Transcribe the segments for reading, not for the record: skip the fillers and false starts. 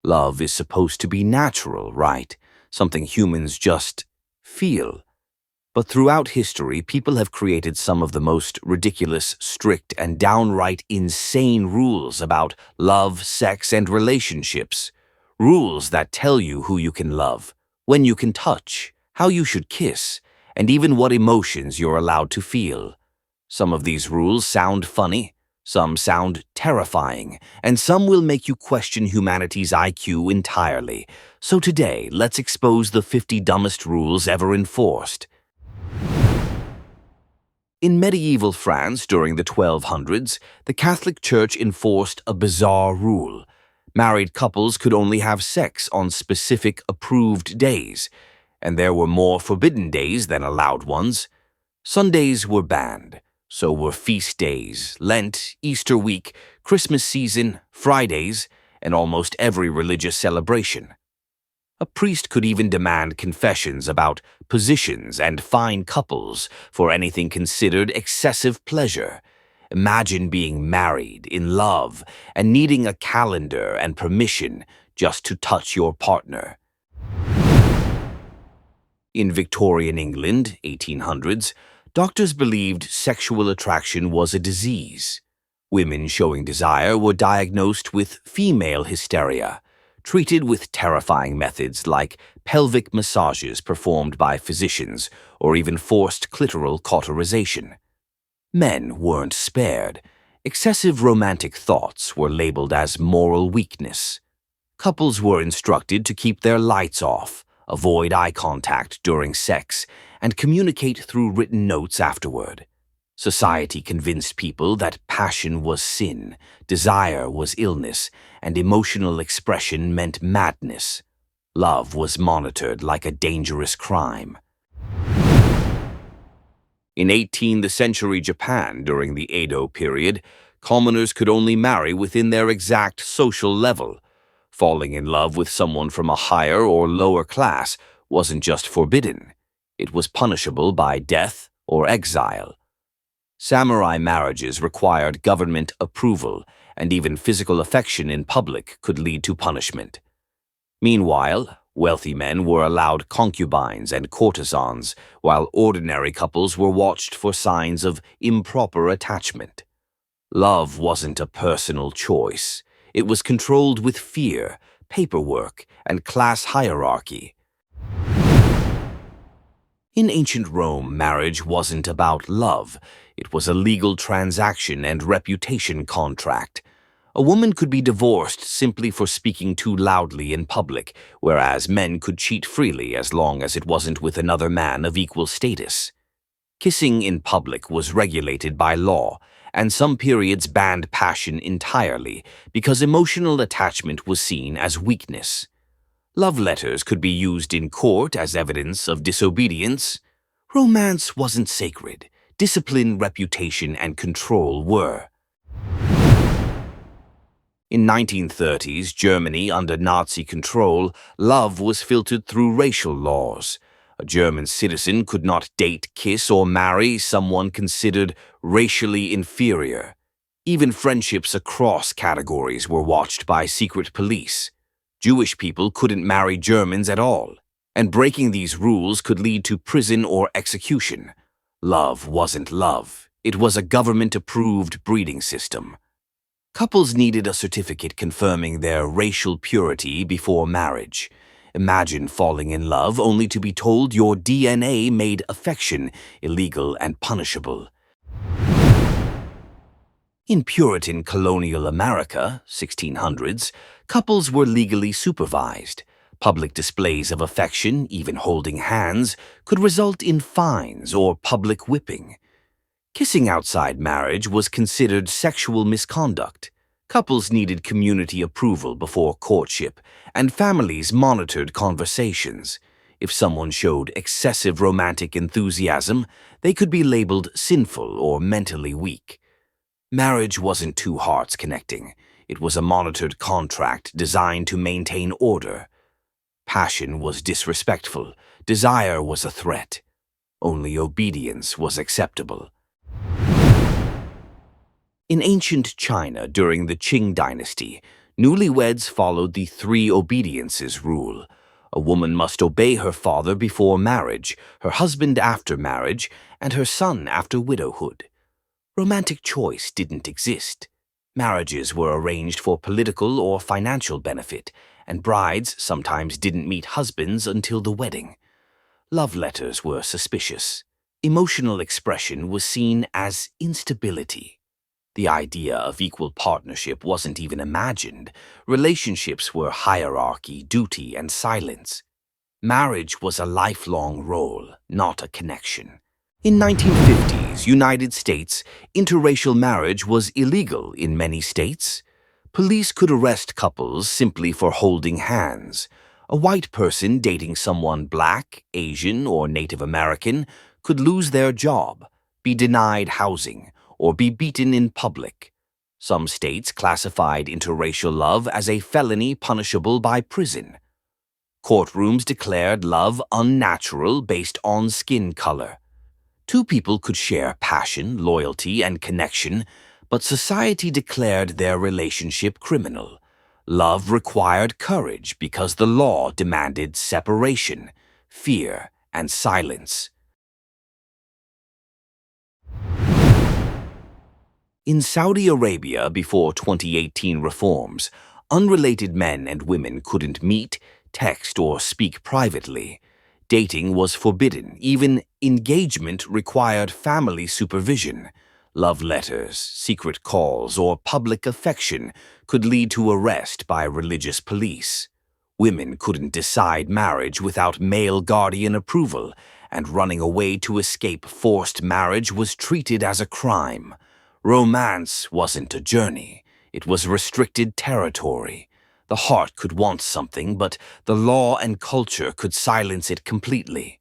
Love is supposed to be natural, right? Something humans just feel. But throughout history, people have created some of the most ridiculous, strict, and downright insane rules about love, sex, and relationships. Rules that tell you who you can love, when you can touch, how you should kiss, and even what emotions you're allowed to feel. Some of these rules sound funny, some sound terrifying, and some will make you question humanity's IQ entirely. So today, let's expose the 50 dumbest rules ever enforced. In medieval France during the 1200s, the Catholic Church enforced a bizarre rule. Married couples could only have sex on specific approved days, and there were more forbidden days than allowed ones. Sundays were banned, so were feast days, Lent, Easter week, Christmas season, Fridays, and almost every religious celebration. A priest could even demand confessions about positions and fine couples for anything considered excessive pleasure. Imagine being married, in love, and needing a calendar and permission just to touch your partner. In Victorian England, 1800s, doctors believed sexual attraction was a disease. Women showing desire were diagnosed with female hysteria, treated with terrifying methods like pelvic massages performed by physicians or even forced clitoral cauterization. Men weren't spared. Excessive romantic thoughts were labeled as moral weakness. Couples were instructed to keep their lights off, avoid eye contact during sex, and communicate through written notes afterward. Society convinced people that passion was sin, desire was illness, and emotional expression meant madness. Love was monitored like a dangerous crime. In 18th century Japan, during the Edo period, commoners could only marry within their exact social level. Falling in love with someone from a higher or lower class wasn't just forbidden. It was punishable by death or exile. Samurai marriages required government approval, and even physical affection in public could lead to punishment. Meanwhile, wealthy men were allowed concubines and courtesans, while ordinary couples were watched for signs of improper attachment. Love wasn't a personal choice. It was controlled with fear, paperwork, and class hierarchy. In ancient Rome, marriage wasn't about love. It was a legal transaction and reputation contract. A woman could be divorced simply for speaking too loudly in public, whereas men could cheat freely as long as it wasn't with another man of equal status. Kissing in public was regulated by law, and some periods banned passion entirely because emotional attachment was seen as weakness. Love letters could be used in court as evidence of disobedience. Romance wasn't sacred. Discipline, reputation, and control were. In 1930s Germany under Nazi control, love was filtered through racial laws. A German citizen could not date, kiss, or marry someone considered racially inferior. Even friendships across categories were watched by secret police. Jewish people couldn't marry Germans at all, and breaking these rules could lead to prison or execution. Love wasn't love. It was a government-approved breeding system. Couples needed a certificate confirming their racial purity before marriage. Imagine falling in love only to be told your DNA made affection illegal and punishable. In Puritan colonial America, 1600s, couples were legally supervised. Public displays of affection, even holding hands, could result in fines or public whipping. Kissing outside marriage was considered sexual misconduct. Couples needed community approval before courtship, and families monitored conversations. If someone showed excessive romantic enthusiasm, they could be labeled sinful or mentally weak. Marriage wasn't two hearts connecting. It was a monitored contract designed to maintain order. Passion was disrespectful. Desire was a threat. Only obedience was acceptable. In ancient China during the Qing dynasty, Newlyweds followed the three obediences rule. A woman must obey her father before marriage, her husband after marriage, and her son after widowhood. Romantic choice didn't exist. Marriages were arranged for political or financial benefit, and brides sometimes didn't meet husbands until the wedding. Love letters were suspicious. Emotional expression was seen as instability. The idea of equal partnership wasn't even imagined. Relationships were hierarchy, duty, and silence. Marriage was a lifelong role, not a connection. In 1950s United States, interracial marriage was illegal in many states. Police could arrest couples simply for holding hands. A white person dating someone black, Asian, or Native American could lose their job, be denied housing, or be beaten in public. Some states classified interracial love as a felony punishable by prison. Courtrooms declared love unnatural based on skin color. Two people could share passion, loyalty, and connection, but society declared their relationship criminal. Love required courage because the law demanded separation, fear, and silence. In Saudi Arabia before 2018 reforms, unrelated men and women couldn't meet, text, or speak privately. Dating was forbidden. Even engagement required family supervision. Love letters, secret calls, or public affection could lead to arrest by religious police. Women couldn't decide marriage without male guardian approval, and running away to escape forced marriage was treated as a crime. Romance wasn't a journey. It was restricted territory. The heart could want something, but the law and culture could silence it completely.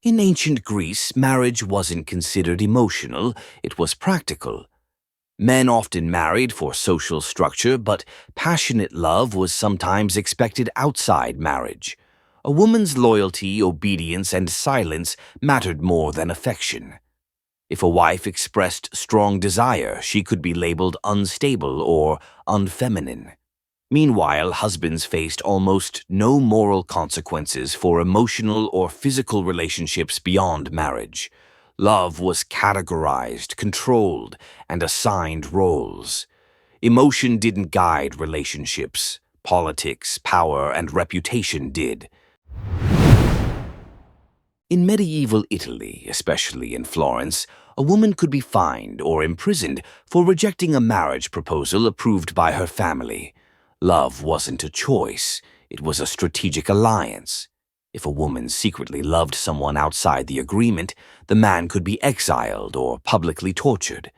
In ancient Greece, marriage wasn't considered emotional, it was practical. Men often married for social structure, but passionate love was sometimes expected outside marriage. A woman's loyalty, obedience, and silence mattered more than affection. If a wife expressed strong desire, she could be labeled unstable or unfeminine. Meanwhile, husbands faced almost no moral consequences for emotional or physical relationships beyond marriage. Love was categorized, controlled, and assigned roles. Emotion didn't guide relationships. Politics, power, and reputation did. In medieval Italy, especially in Florence, a woman could be fined or imprisoned for rejecting a marriage proposal approved by her family. Love wasn't a choice, it was a strategic alliance. If a woman secretly loved someone outside the agreement, the man could be exiled or publicly tortured.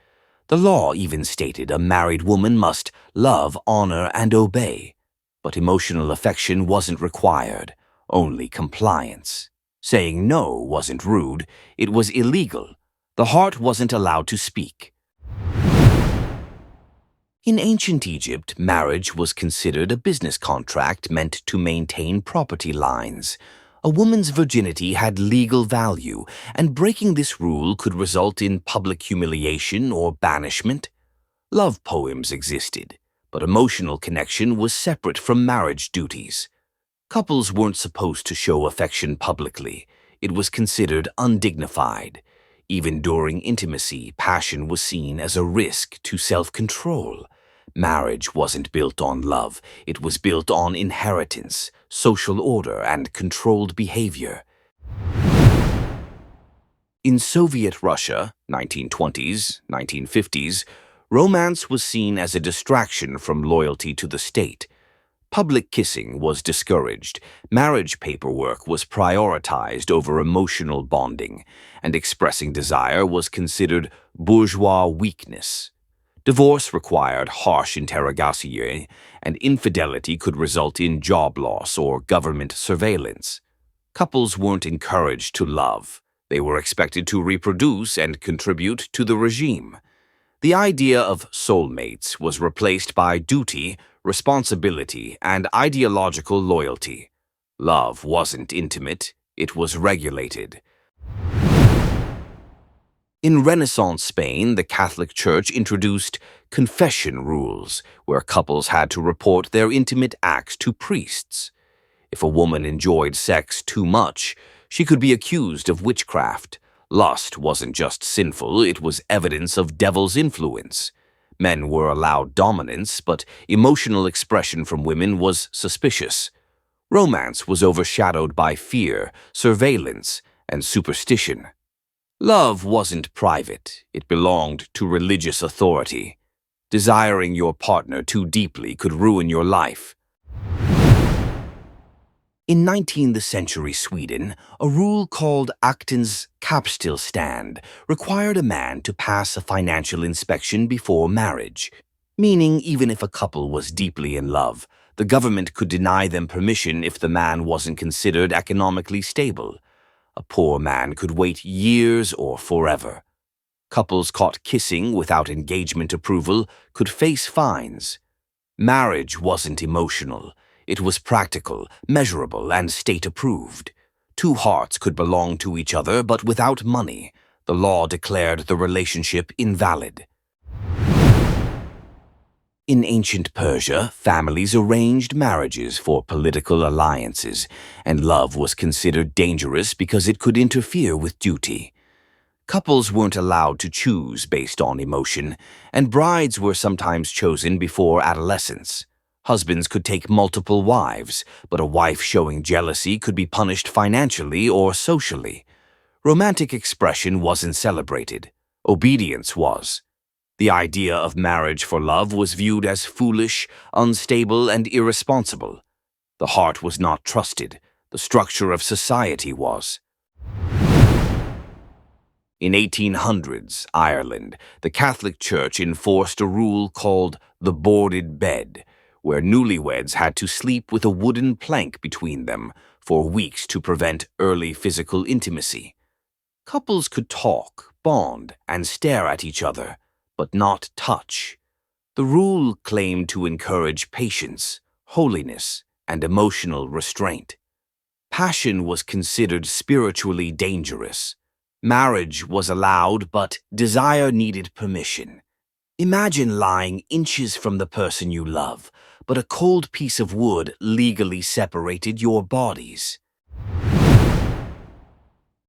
The law even stated a married woman must love, honor, and obey. But emotional affection wasn't required, only compliance. Saying no wasn't rude, it was illegal. The heart wasn't allowed to speak. In ancient Egypt, marriage was considered a business contract meant to maintain property lines. A woman's virginity had legal value, and breaking this rule could result in public humiliation or banishment. Love poems existed, but emotional connection was separate from marriage duties. Couples weren't supposed to show affection publicly. It was considered undignified. Even during intimacy, passion was seen as a risk to self-control. Marriage wasn't built on love. It was built on inheritance, social order, and controlled behavior. In Soviet Russia, 1920s, 1950s, romance was seen as a distraction from loyalty to the state. Public kissing was discouraged, marriage paperwork was prioritized over emotional bonding, and expressing desire was considered bourgeois weakness. Divorce required harsh interrogation, and infidelity could result in job loss or government surveillance. Couples weren't encouraged to love. They were expected to reproduce and contribute to the regime. The idea of soulmates was replaced by duty, responsibility, and ideological loyalty. Love wasn't intimate, it was regulated. In Renaissance Spain, the Catholic Church introduced confession rules, where couples had to report their intimate acts to priests. If a woman enjoyed sex too much, she could be accused of witchcraft. Lust wasn't just sinful, it was evidence of devil's influence. Men were allowed dominance, but emotional expression from women was suspicious. Romance was overshadowed by fear, surveillance, and superstition. Love wasn't private, it belonged to religious authority. Desiring your partner too deeply could ruin your life. In 19th century Sweden, a rule called Aktens Kapstillstand required a man to pass a financial inspection before marriage, meaning even if a couple was deeply in love, the government could deny them permission if the man wasn't considered economically stable. A poor man could wait years or forever. Couples caught kissing without engagement approval could face fines. Marriage wasn't emotional. It was practical, measurable, and state-approved. Two hearts could belong to each other, but without money. The law declared the relationship invalid. In ancient Persia, families arranged marriages for political alliances, and love was considered dangerous because it could interfere with duty. Couples weren't allowed to choose based on emotion, and brides were sometimes chosen before adolescence. Husbands could take multiple wives, but a wife showing jealousy could be punished financially or socially. Romantic expression wasn't celebrated. Obedience was. The idea of marriage for love was viewed as foolish, unstable, and irresponsible. The heart was not trusted. The structure of society was. In 1800s Ireland, the Catholic Church enforced a rule called the boarded bed, where newlyweds had to sleep with a wooden plank between them for weeks to prevent early physical intimacy. Couples could talk, bond, and stare at each other, but not touch. The rule claimed to encourage patience, holiness, and emotional restraint. Passion was considered spiritually dangerous. Marriage was allowed, but desire needed permission. Imagine lying inches from the person you love, but a cold piece of wood legally separated your bodies.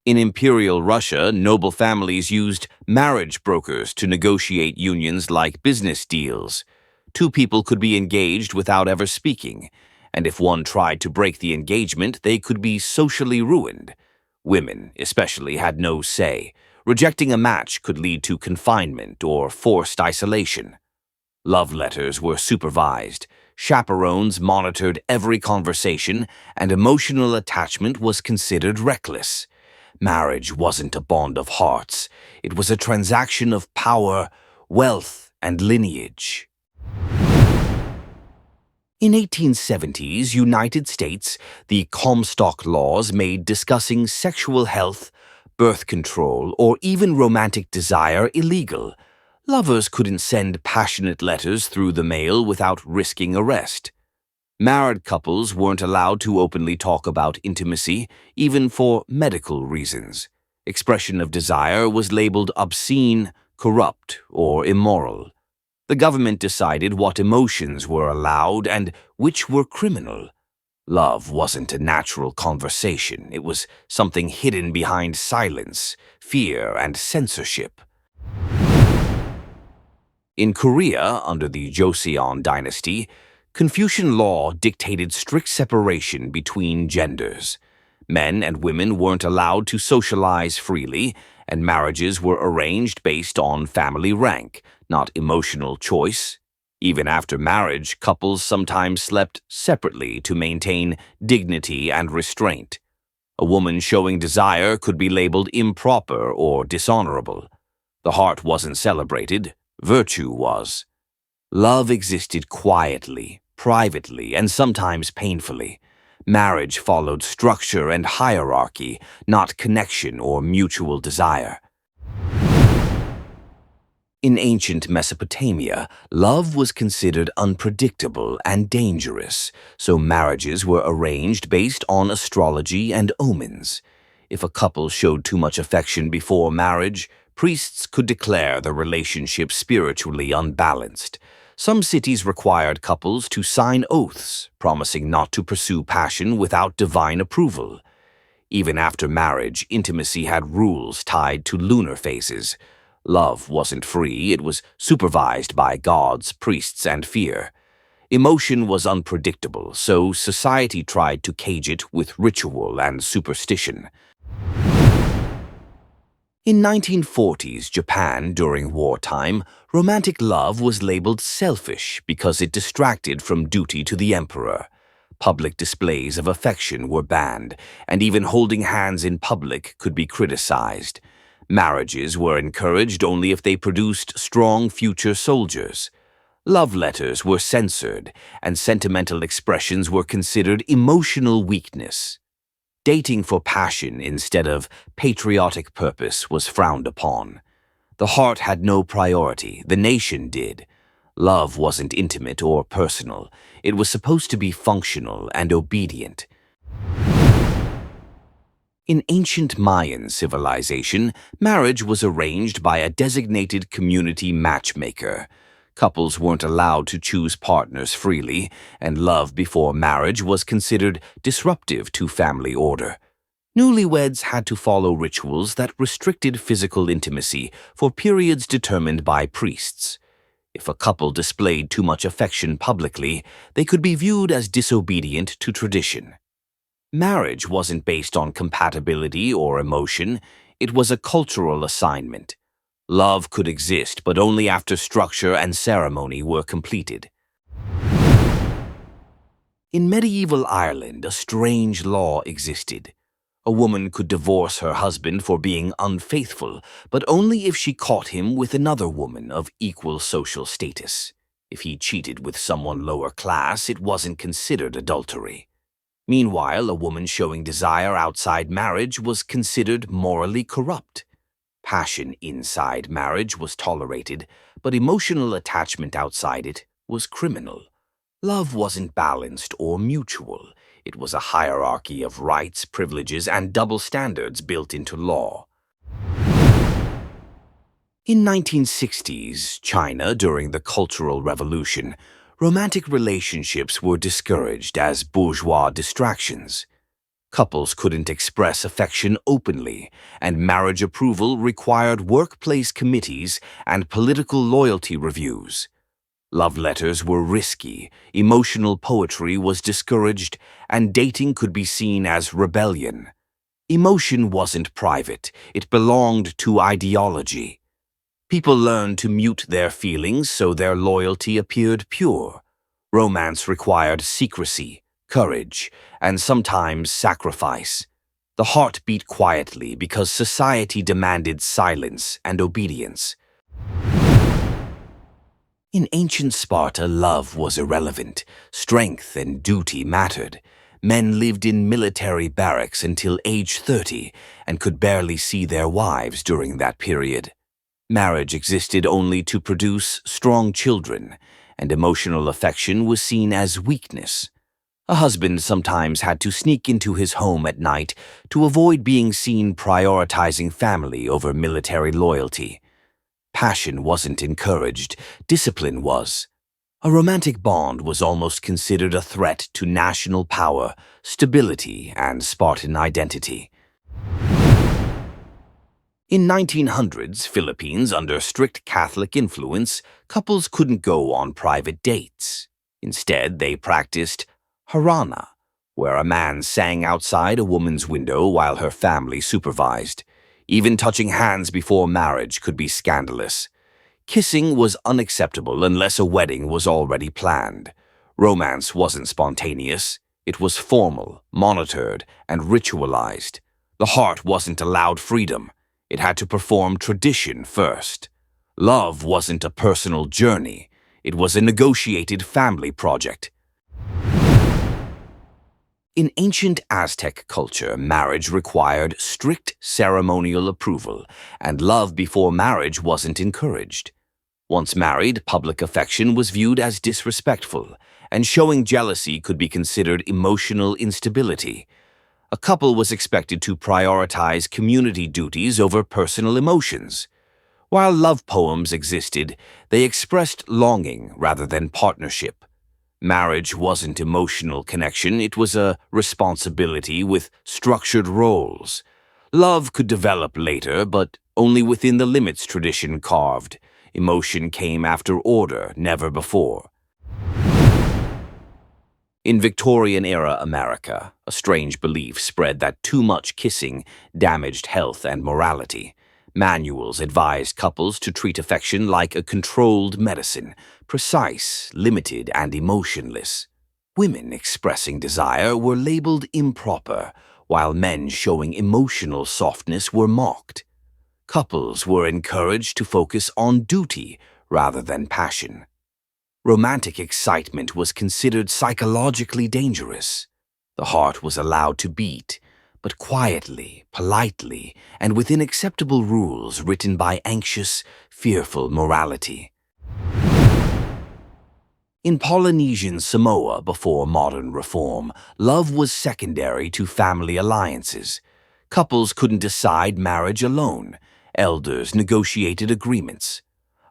In Imperial Russia, noble families used marriage brokers to negotiate unions like business deals. Two people could be engaged without ever speaking, and if one tried to break the engagement, they could be socially ruined. Women, especially, had no say. Rejecting a match could lead to confinement or forced isolation. Love letters were supervised. Chaperones monitored every conversation, and emotional attachment was considered reckless. Marriage wasn't a bond of hearts. It was a transaction of power, wealth, and lineage. In 1870s United States, the Comstock laws made discussing sexual health, birth control, or even romantic desire illegal. Lovers couldn't send passionate letters through the mail without risking arrest. Married couples weren't allowed to openly talk about intimacy, even for medical reasons. Expression of desire was labeled obscene, corrupt, or immoral. The government decided what emotions were allowed and which were criminal. Love wasn't a natural conversation. It was something hidden behind silence, fear, and censorship. In Korea, under the Joseon dynasty, Confucian law dictated strict separation between genders. Men and women weren't allowed to socialize freely, and marriages were arranged based on family rank, not emotional choice. Even after marriage, couples sometimes slept separately to maintain dignity and restraint. A woman showing desire could be labeled improper or dishonorable. The heart wasn't celebrated, virtue was. Love existed quietly, privately, and sometimes painfully. Marriage followed structure and hierarchy, not connection or mutual desire. In ancient Mesopotamia, love was considered unpredictable and dangerous, so marriages were arranged based on astrology and omens. If a couple showed too much affection before marriage, priests could declare the relationship spiritually unbalanced. Some cities required couples to sign oaths, promising not to pursue passion without divine approval. Even after marriage, intimacy had rules tied to lunar phases. Love wasn't free, it was supervised by gods, priests, and fear. Emotion was unpredictable, so society tried to cage it with ritual and superstition. In 1940s Japan during wartime, romantic love was labeled selfish because it distracted from duty to the emperor. Public displays of affection were banned, and even holding hands in public could be criticized. Marriages were encouraged only if they produced strong future soldiers. Love letters were censored, and sentimental expressions were considered emotional weakness. Dating for passion instead of patriotic purpose was frowned upon. The heart had no priority, the nation did. Love wasn't intimate or personal. It was supposed to be functional and obedient. In ancient Mayan civilization, marriage was arranged by a designated community matchmaker. Couples weren't allowed to choose partners freely, and love before marriage was considered disruptive to family order. Newlyweds had to follow rituals that restricted physical intimacy for periods determined by priests. If a couple displayed too much affection publicly, they could be viewed as disobedient to tradition. Marriage wasn't based on compatibility or emotion, it was a cultural assignment. Love could exist, but only after structure and ceremony were completed. In medieval Ireland, a strange law existed. A woman could divorce her husband for being unfaithful, but only if she caught him with another woman of equal social status. If he cheated with someone lower class, it wasn't considered adultery. Meanwhile, a woman showing desire outside marriage was considered morally corrupt. Passion inside marriage was tolerated, but emotional attachment outside it was criminal. Love wasn't balanced or mutual. It was a hierarchy of rights, privileges, and double standards built into law. In 1960s China, during the Cultural Revolution, romantic relationships were discouraged as bourgeois distractions. Couples couldn't express affection openly, and marriage approval required workplace committees and political loyalty reviews. Love letters were risky, emotional poetry was discouraged, and dating could be seen as rebellion. Emotion wasn't private, it belonged to ideology. People learned to mute their feelings so their loyalty appeared pure. Romance required secrecy, courage, and sometimes sacrifice. The heart beat quietly because society demanded silence and obedience. In ancient Sparta, love was irrelevant. Strength and duty mattered. Men lived in military barracks until age 30 and could barely see their wives during that period. Marriage existed only to produce strong children, and emotional affection was seen as weakness. A husband sometimes had to sneak into his home at night to avoid being seen prioritizing family over military loyalty. Passion wasn't encouraged, discipline was. A romantic bond was almost considered a threat to national power, stability, and Spartan identity. In 1900s Philippines, under strict Catholic influence, couples couldn't go on private dates. Instead, they practiced harana, where a man sang outside a woman's window while her family supervised. Even touching hands before marriage could be scandalous. Kissing was unacceptable unless a wedding was already planned. Romance wasn't spontaneous. It was formal, monitored, and ritualized. The heart wasn't allowed freedom. It had to perform tradition first. Love wasn't a personal journey. It was a negotiated family project. In ancient Aztec culture, marriage required strict ceremonial approval, and love before marriage wasn't encouraged. Once married, public affection was viewed as disrespectful, and showing jealousy could be considered emotional instability. A couple was expected to prioritize community duties over personal emotions. While love poems existed, they expressed longing rather than partnership. Marriage wasn't emotional connection, it was a responsibility with structured roles. Love could develop later, but only within the limits tradition carved. Emotion came after order, never before. In Victorian-era America, a strange belief spread that too much kissing damaged health and morality. Manuals advised couples to treat affection like a controlled medicine, precise, limited, and emotionless. Women expressing desire were labeled improper, while men showing emotional softness were mocked. Couples were encouraged to focus on duty rather than passion. Romantic excitement was considered psychologically dangerous. The heart was allowed to beat, but quietly, politely, and within acceptable rules written by anxious, fearful morality. In Polynesian Samoa before modern reform, love was secondary to family alliances. Couples couldn't decide marriage alone. Elders negotiated agreements.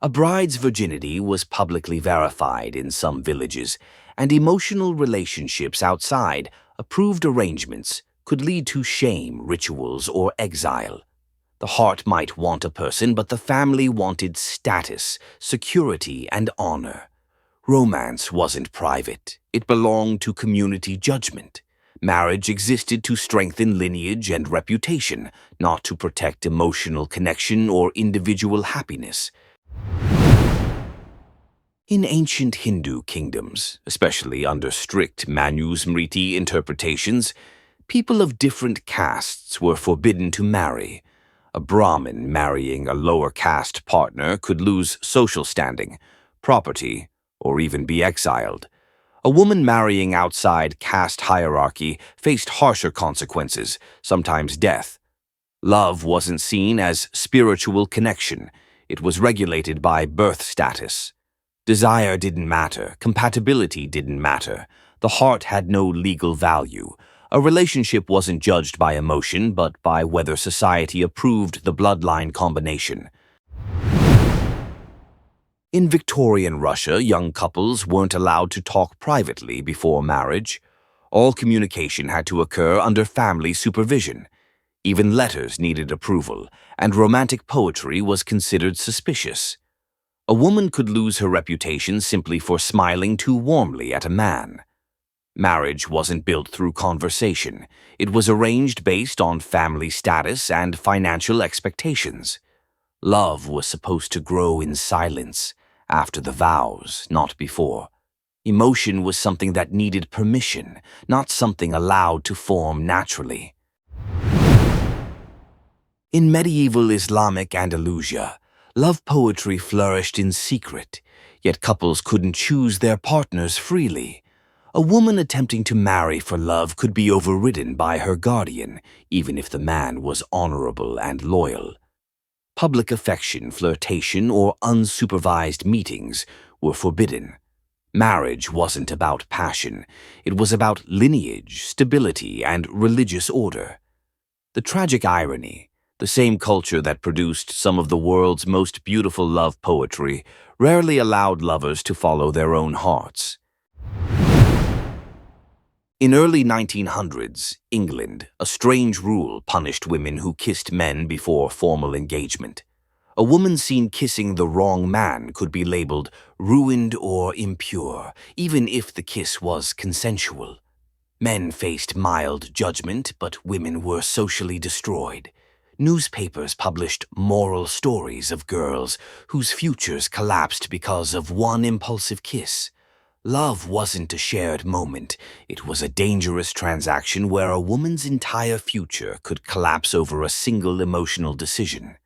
A bride's virginity was publicly verified in some villages, and emotional relationships outside approved arrangements could lead to shame, rituals, or exile. The heart might want a person, but the family wanted status, security, and honor. Romance wasn't private. It belonged to community judgment. Marriage existed to strengthen lineage and reputation, not to protect emotional connection or individual happiness. In ancient Hindu kingdoms, especially under strict Manusmriti interpretations, people of different castes were forbidden to marry. A Brahmin marrying a lower caste partner could lose social standing, property, or even be exiled. A woman marrying outside caste hierarchy faced harsher consequences, sometimes death. Love wasn't seen as spiritual connection. It was regulated by birth status. Desire didn't matter, compatibility didn't matter. The heart had no legal value. A relationship wasn't judged by emotion, but by whether society approved the bloodline combination. In Victorian Russia, young couples weren't allowed to talk privately before marriage. All communication had to occur under family supervision. Even letters needed approval, and romantic poetry was considered suspicious. A woman could lose her reputation simply for smiling too warmly at a man. Marriage wasn't built through conversation. It was arranged based on family status and financial expectations. Love was supposed to grow in silence, after the vows, not before. Emotion was something that needed permission, not something allowed to form naturally. In medieval Islamic Andalusia, love poetry flourished in secret, yet couples couldn't choose their partners freely. A woman attempting to marry for love could be overridden by her guardian, even if the man was honorable and loyal. Public affection, flirtation, or unsupervised meetings were forbidden. Marriage wasn't about passion. It was about lineage, stability, and religious order. The tragic irony, the same culture that produced some of the world's most beautiful love poetry, rarely allowed lovers to follow their own hearts. In early 1900s, England, a strange rule punished women who kissed men before formal engagement. A woman seen kissing the wrong man could be labeled ruined or impure, even if the kiss was consensual. Men faced mild judgment, but women were socially destroyed. Newspapers published moral stories of girls whose futures collapsed because of one impulsive kiss. Love wasn't a shared moment. It was a dangerous transaction where a woman's entire future could collapse over a single emotional decision.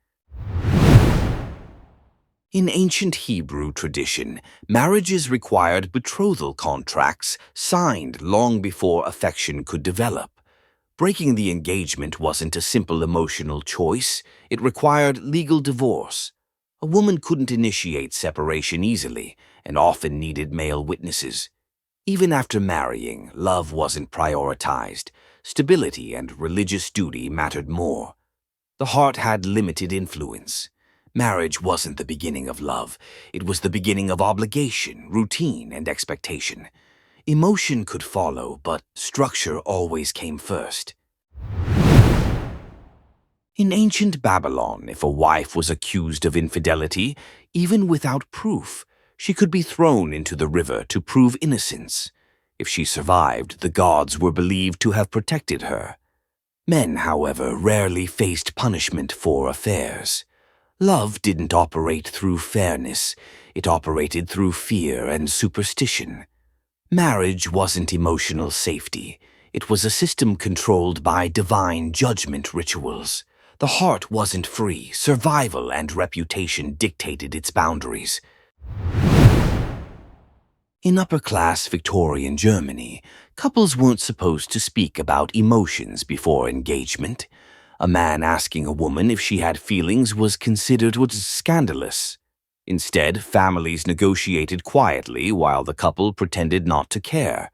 In ancient Hebrew tradition, marriages required betrothal contracts signed long before affection could develop. Breaking the engagement wasn't a simple emotional choice. It required legal divorce. A woman couldn't initiate separation easily, and often needed male witnesses. Even after marrying, love wasn't prioritized. Stability and religious duty mattered more. The heart had limited influence. Marriage wasn't the beginning of love. It was the beginning of obligation, routine, and expectation. Emotion could follow, but structure always came first. In ancient Babylon, if a wife was accused of infidelity, even without proof, she could be thrown into the river to prove innocence. If she survived, the gods were believed to have protected her. Men, however, rarely faced punishment for affairs. Love didn't operate through fairness. It operated through fear and superstition. Marriage wasn't emotional safety. It was a system controlled by divine judgment rituals. The heart wasn't free. Survival and reputation dictated its boundaries. In upper-class Victorian Germany, couples weren't supposed to speak about emotions before engagement. A man asking a woman if she had feelings was considered scandalous. Instead, families negotiated quietly while the couple pretended not to care.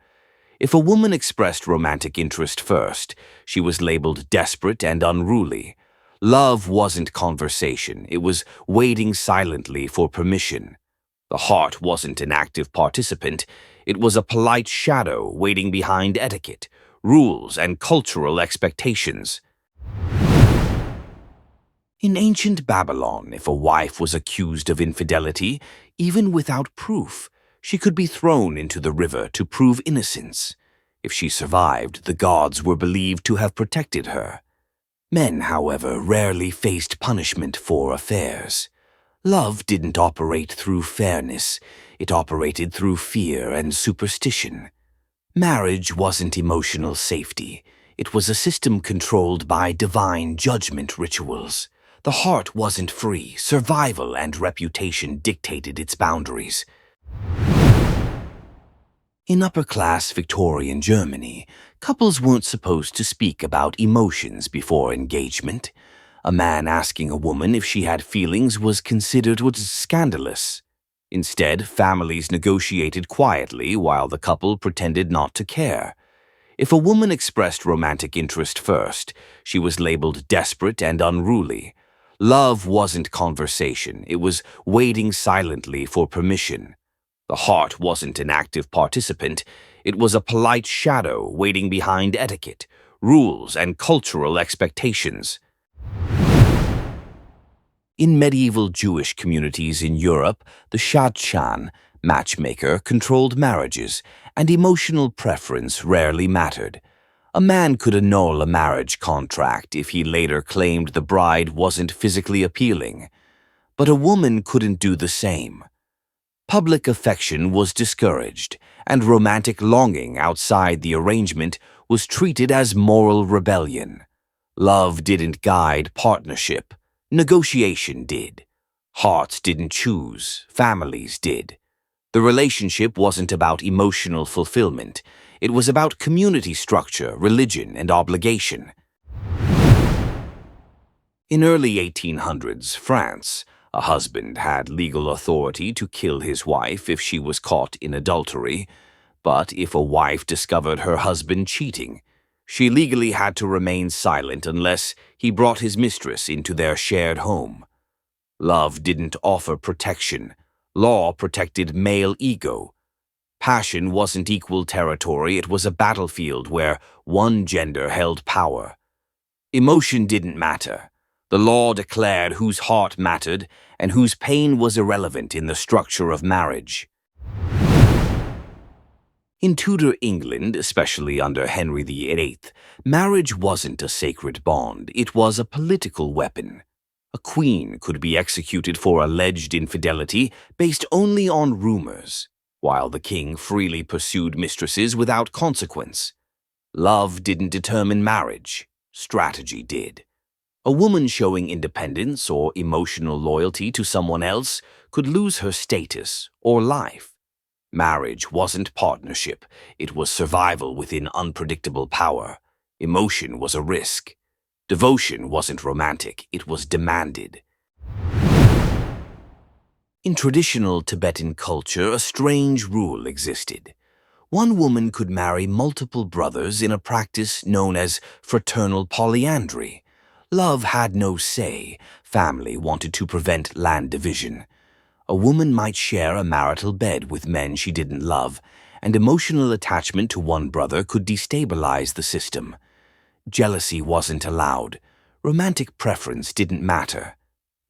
If a woman expressed romantic interest first, she was labeled desperate and unruly. Love wasn't conversation. It was waiting silently for permission. The heart wasn't an active participant. It was a polite shadow waiting behind etiquette, rules, and cultural expectations. In ancient Babylon, if a wife was accused of infidelity, even without proof, she could be thrown into the river to prove innocence. If she survived, the gods were believed to have protected her. Men, however, rarely faced punishment for affairs. Love didn't operate through fairness. It operated through fear and superstition. Marriage wasn't emotional safety. It was a system controlled by divine judgment rituals. The heart wasn't free. Survival and reputation dictated its boundaries. In upper-class Victorian Germany, couples weren't supposed to speak about emotions before engagement. A man asking a woman if she had feelings was considered scandalous. Instead, families negotiated quietly while the couple pretended not to care. If a woman expressed romantic interest first, she was labeled desperate and unruly. Love wasn't conversation. It was waiting silently for permission. The heart wasn't an active participant. It was a polite shadow waiting behind etiquette, rules, and cultural expectations. In medieval Jewish communities in Europe, the shadchan, matchmaker, controlled marriages, and emotional preference rarely mattered. A man could annul a marriage contract if he later claimed the bride wasn't physically appealing, but a woman couldn't do the same. Public affection was discouraged, and romantic longing outside the arrangement was treated as moral rebellion. Love didn't guide partnership. Negotiation did. Hearts didn't choose, families did. The relationship wasn't about emotional fulfillment. It was about community structure, religion, and obligation. In early 1800s France, a husband had legal authority to kill his wife if she was caught in adultery, but if a wife discovered her husband cheating, she legally had to remain silent unless he brought his mistress into their shared home. Love didn't offer protection. Law protected male ego. Passion wasn't equal territory. It was a battlefield where one gender held power. Emotion didn't matter. The law declared whose heart mattered and whose pain was irrelevant in the structure of marriage. In Tudor England, especially under Henry VIII, marriage wasn't a sacred bond. It was a political weapon. A queen could be executed for alleged infidelity based only on rumors, while the king freely pursued mistresses without consequence. Love didn't determine marriage. Strategy did. A woman showing independence or emotional loyalty to someone else could lose her status or life. Marriage wasn't partnership. It was survival within unpredictable power. Emotion was a risk. Devotion wasn't romantic. It was demanded. In traditional Tibetan culture, a strange rule existed. One woman could marry multiple brothers in a practice known as fraternal polyandry. Love had no say. Family wanted to prevent land division. A woman might share a marital bed with men she didn't love, and emotional attachment to one brother could destabilize the system. Jealousy wasn't allowed. Romantic preference didn't matter.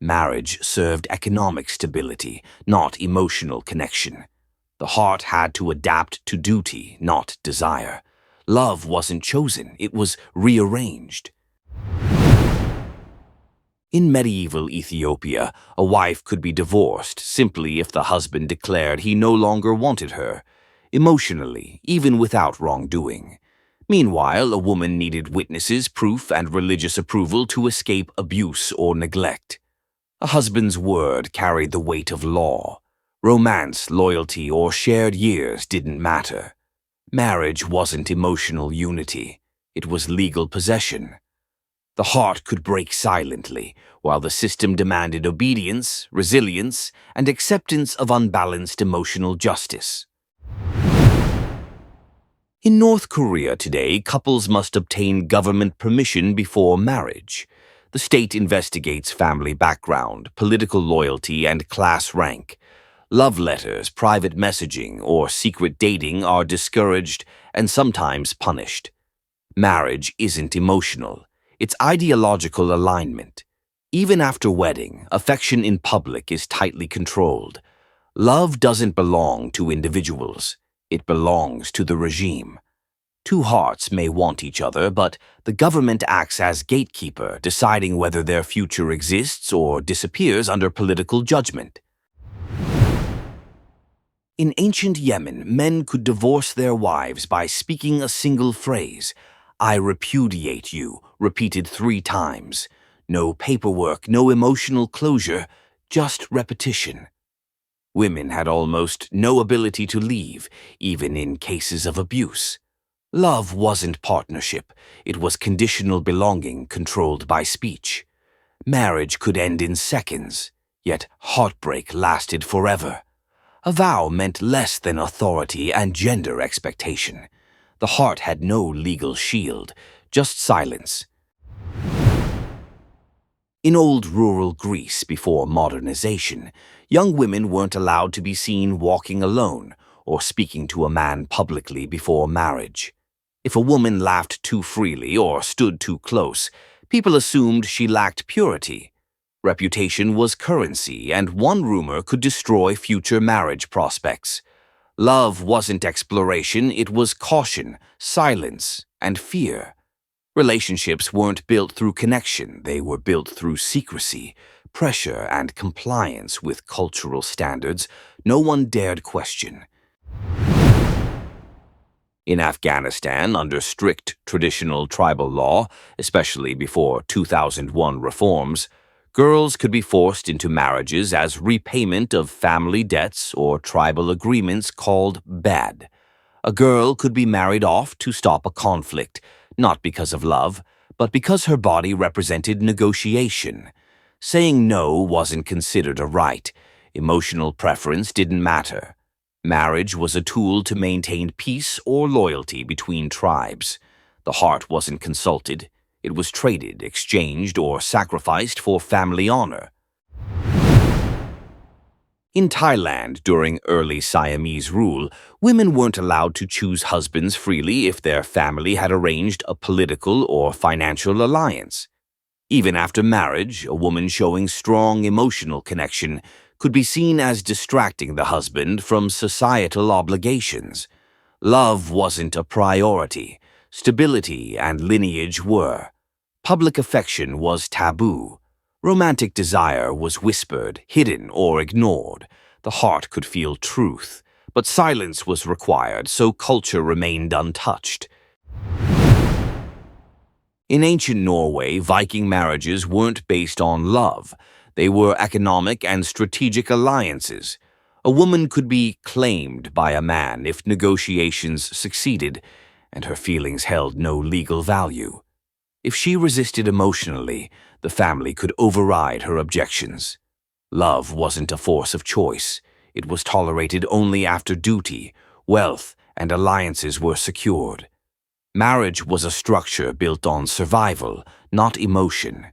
Marriage served economic stability, not emotional connection. The heart had to adapt to duty, not desire. Love wasn't chosen, it was rearranged. In medieval Ethiopia, a wife could be divorced simply if the husband declared he no longer wanted her, emotionally, even without wrongdoing. Meanwhile, a woman needed witnesses, proof, and religious approval to escape abuse or neglect. A husband's word carried the weight of law. Romance, loyalty, or shared years didn't matter. Marriage wasn't emotional unity. It was legal possession. The heart could break silently, while the system demanded obedience, resilience, and acceptance of unbalanced emotional justice. In North Korea today, couples must obtain government permission before marriage. The state investigates family background, political loyalty, and class rank. Love letters, private messaging, or secret dating are discouraged and sometimes punished. Marriage isn't emotional. It's ideological alignment. Even after wedding, affection in public is tightly controlled. Love doesn't belong to individuals. It belongs to the regime. Two hearts may want each other, but the government acts as gatekeeper, deciding whether their future exists or disappears under political judgment. In ancient Yemen, men could divorce their wives by speaking a single phrase, "I repudiate you," repeated 3 times. No paperwork, no emotional closure, just repetition. Women had almost no ability to leave, even in cases of abuse. Love wasn't partnership, it was conditional belonging controlled by speech. Marriage could end in seconds, yet heartbreak lasted forever. A vow meant less than authority and gender expectation. The heart had no legal shield, just silence. In old rural Greece before modernization, young women weren't allowed to be seen walking alone or speaking to a man publicly before marriage. If a woman laughed too freely or stood too close, people assumed she lacked purity. Reputation was currency, and one rumor could destroy future marriage prospects. Love wasn't exploration, it was caution, silence, and fear. Relationships weren't built through connection, they were built through secrecy, pressure, and compliance with cultural standards no one dared question. In Afghanistan, under strict traditional tribal law, especially before 2001 reforms, girls could be forced into marriages as repayment of family debts or tribal agreements called bad. A girl could be married off to stop a conflict, not because of love, but because her body represented negotiation. Saying no wasn't considered a right. Emotional preference didn't matter. Marriage was a tool to maintain peace or loyalty between tribes. The heart wasn't consulted. It was traded, exchanged, or sacrificed for family honor. In Thailand, during early Siamese rule, women weren't allowed to choose husbands freely if their family had arranged a political or financial alliance. Even after marriage, a woman showing strong emotional connection could be seen as distracting the husband from societal obligations. Love wasn't a priority. Stability and lineage were. Public affection was taboo. Romantic desire was whispered, hidden, or ignored. The heart could feel truth, but silence was required, so culture remained untouched. In ancient Norway, Viking marriages weren't based on love. They were economic and strategic alliances. A woman could be claimed by a man if negotiations succeeded, and her feelings held no legal value. If she resisted emotionally, the family could override her objections. Love wasn't a force of choice. It was tolerated only after duty, wealth, and alliances were secured. Marriage was a structure built on survival, not emotion.